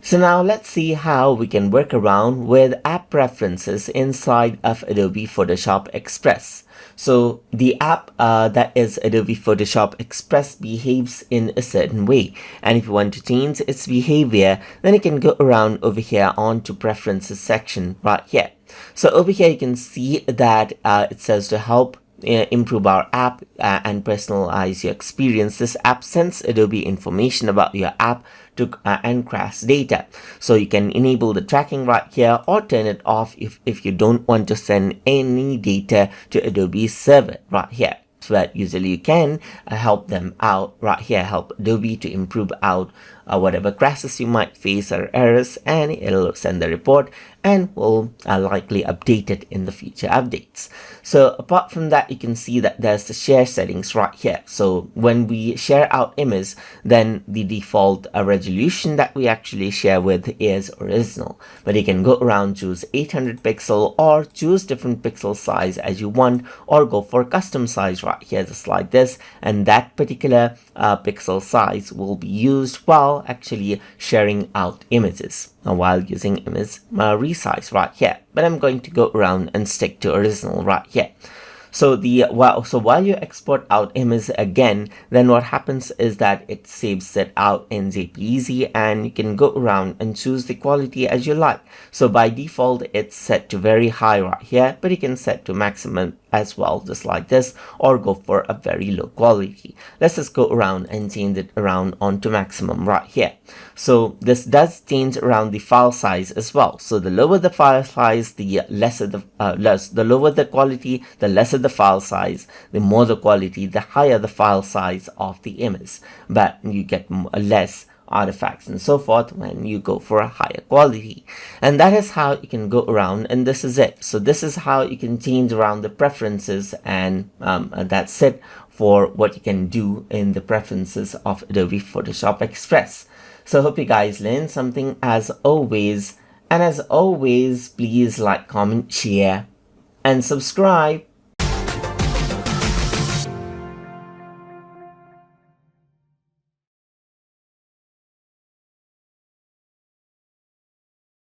So now let's see how we can work around with app preferences inside of Adobe Photoshop Express. So the app that is Adobe Photoshop Express behaves in a certain way, and if you want to change its behavior, then you can go around over here onto preferences section right here. So over here you can see that it says to help improve our app and personalize your experience. This app sends Adobe information about your app to and crash data. So you can enable the tracking right here or turn it off if you don't want to send any data to Adobe's server right here. So that usually you can help them out right here, help Adobe to improve out whatever crashes you might face or errors, and it'll send the report and will likely update it in the future updates. So apart from that, you can see that there's the share settings right here. So when we share our image, then the default resolution that we actually share with is original, but you can go around, choose 800 pixel or choose different pixel size as you want, or go for custom size right here just like this, and that particular pixel size will be used while actually sharing out images, while using image resize right here. But I'm going to go around and stick to original right here. So while you export out image again, then what happens is that it saves it out in JPEG, and you can go around and choose the quality as you like. So by default it's set to very high right here, but you can set to maximum as well, just like this, or go for a very low quality. Let's just go around and change it around onto maximum right here. So this does change around the file size as well. So the lower the file size, the lesser the lower the quality, the lesser the file size, the more the quality, the higher the file size of the image, but you get less artifacts and so forth when you go for a higher quality. And that is how you can go around, and this is it. So this is how you can change around the preferences, and that's it for what you can do in the preferences of Adobe Photoshop Express. So I hope you guys learned something as always, and as always, please like, comment, share and subscribe.